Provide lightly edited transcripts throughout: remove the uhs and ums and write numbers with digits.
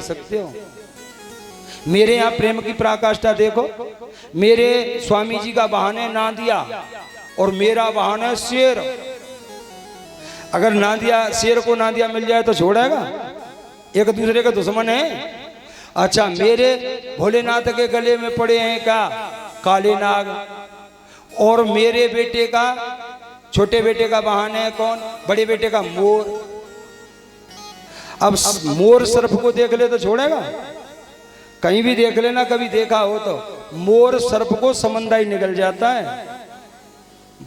सकते हो। मेरे यहाँ प्रेम की पराकाष्ठा देखो। मेरे स्वामी जी का वाहन है नांदिया और मेरा वाहन है शेर। अगर नांदिया शेर को नांदिया मिल जाए तो छोड़ेगा? एक दूसरे के दुश्मन है। अच्छा, मेरे भोलेनाथ के गले में पड़े हैं क्या काले नाग, और मेरे बेटे का, छोटे बेटे का वाहन है कौन? बड़े बेटे का मोर। अब मोर सर्प को देख ले तो छोड़ेगा? कहीं भी देख लेना, कभी देखा हो तो, मोर सर्प को समंदा ही निकल जाता है,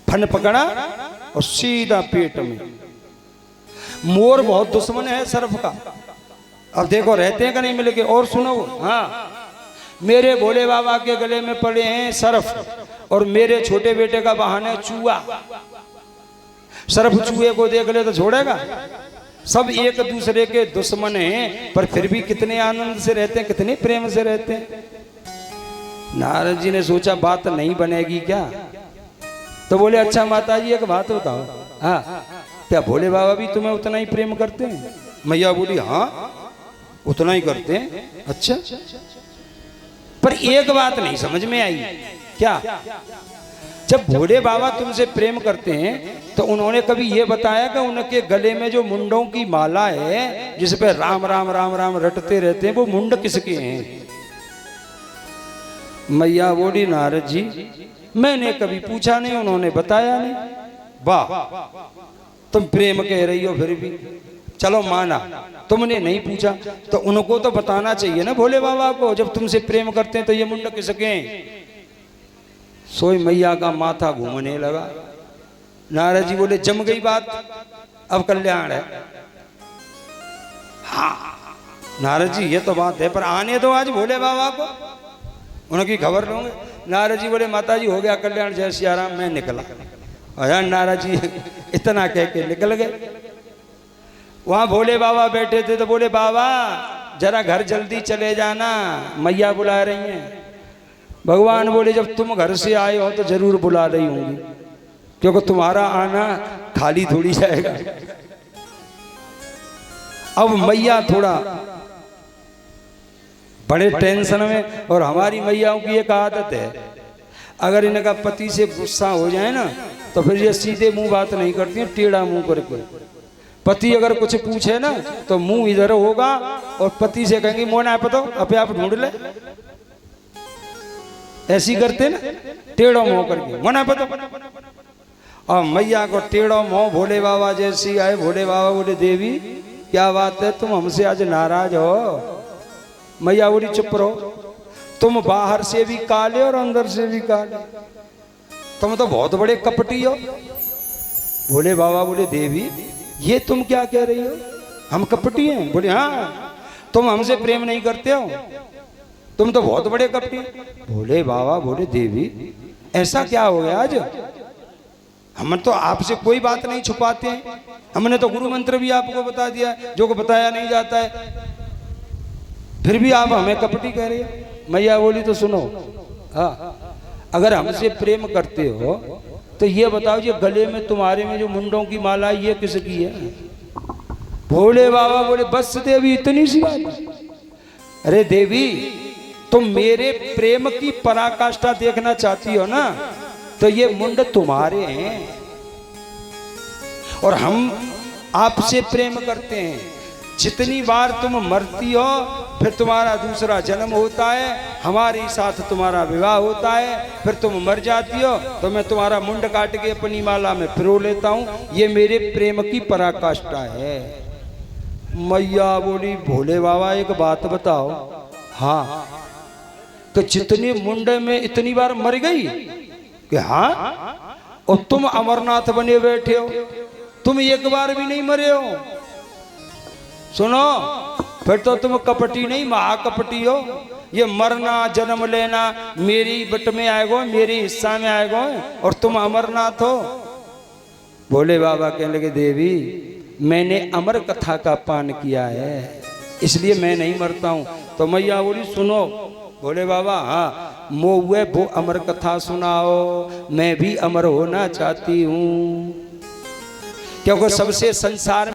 फन पकड़ा और सीधा पेट में। मोर बहुत दुश्मन है सर्प का। अब देखो रहते हैं कि नहीं मिलके। और सुनो, हाँ, मेरे भोले बाबा के गले में पड़े हैं सर्प और मेरे छोटे बेटे का वाहन है चूहा। सर्प चूहे को देख ले तो छोड़ेगा? सब एक दूसरे के दुश्मन हैं, पर फिर भी कितने आनंद से रहते हैं, कितने प्रेम से रहते हैं। नारद जी ने सोचा बात नहीं बनेगी क्या, तो बोले अच्छा माता जी एक बात बताओ, हाँ, क्या भोले बाबा भी तुम्हें उतना ही प्रेम करते हैं? मैया बोली हाँ उतना ही करते हैं। अच्छा, पर एक बात नहीं समझ में आई। क्या? जब भोले बाबा तुमसे प्रेम करते हैं तो उन्होंने कभी ये बताया कि उनके गले में जो मुंडों की माला है जिस पे राम राम राम राम रटते रहते हैं, वो मुंड किसके हैं? मैया बोली नारद जी मैंने कभी पूछा नहीं, उन्होंने बताया नहीं। वाह, तुम प्रेम कह रही हो फिर भी, चलो माना तुमने नहीं पूछा, तो उनको तो बताना चाहिए ना भोले बाबा को, जब तुमसे प्रेम करते हैं तो ये मुंड किसके हैं? सोई मैया का माथा घूमने लगा। नारद जी बोले जम गई बात, अब कल्याण है। हाँ नारद जी ये तो बात है, पर आने दो आज भोले बाबा को, उनकी खबर लोगे। नारद जी बोले माता जी हो गया कल्याण, जय सिया राम, मैं निकला। अरे नारद जी इतना कह के निकल गए। वहां भोले बाबा बैठे थे तो बोले बाबा जरा घर जल्दी चले जाना, मैया बुला रही हैं। भगवान बोले जब तुम घर से आए हो तो जरूर बुला रही होंगी, क्योंकि तुम्हारा आना खाली थोड़ी जाएगा। अब मैया थोड़ा बड़े टेंशन में, और हमारी मैयाओं की एक आदत है, अगर इनका पति से गुस्सा हो जाए ना तो फिर ये सीधे मुंह बात नहीं करती है, टेढ़ा मुंह करके। पति अगर कुछ पूछे ना तो मुंह इधर होगा और पति से कहेंगे मोना है पता अपने आप ढूंढ ले, ऐसी करते ना टेढ़ो मुंह करके, मना पता। और मैया को टेढ़ो मुंह भोले बाबा जैसी आए। भोले बाबा बोले देवी क्या बात है, तुम हमसे आज नाराज हो? मैया बोली चुप रहो, तुम बाहर से भी काले और अंदर से भी काले, तुम तो बहुत बड़े कपटी हो। भोले बाबा बोले देवी ये तुम क्या कह रही हो, हम कपटी हैं? बोले हाँ, तुम हमसे प्रेम नहीं करते हो, तुम तो बहुत बड़े कपटी। भोले बाबा बोले देवी ऐसा क्या हो गया आज, हम तो आपसे कोई बात नहीं छुपाते हैं, हमने तो गुरु मंत्र भी आपको बता दिया जो को बताया नहीं जाता है, फिर भी आप हमें कपटी कह रहे हो। मैया बोली तो सुनो, हाँ, अगर हमसे प्रेम करते हो तो ये बताओ ये गले में तुम्हारे में जो मुंडों की माला ये किसकी है? भोले बाबा बोले बस देवी इतनी सी बात। अरे देवी तुम मेरे प्रेम की पराकाष्ठा देखना चाहती हो ना, तो ये मुंड तुम्हारे हैं और हम आपसे प्रेम करते हैं। जितनी बार तुम मरती हो फिर तुम्हारा दूसरा जन्म होता है, हमारे साथ तुम्हारा विवाह होता है, फिर तुम मर जाती हो तो मैं तुम्हारा मुंड काट के अपनी माला में पिरो लेता हूं। ये मेरे प्रेम की पराकाष्ठा है। मैया बोली भोले बाबा एक बात बताओ, हाँ, तो जितनी मुंड में इतनी बार मर गई कि हाँ, और तुम अमरनाथ बने बैठे हो, तुम एक बार भी नहीं मरे हो। सुनो फिर तो तुम कपटी नहीं महाकपटी हो। ये मरना जन्म लेना मेरी बट में आएगो, मेरी हिस्सा में आएगो, और तुम अमरनाथ हो। भोले बाबा कहने लगे देवी मैंने अमर कथा का पान किया है इसलिए मैं नहीं मरता हूं। तो मैया बोली सुनो भोले बाबा, हाँ, मोए वो अमर कथा सुनाओ, मैं भी अमर होना चाहती हूँ, क्योंकि सबसे संसार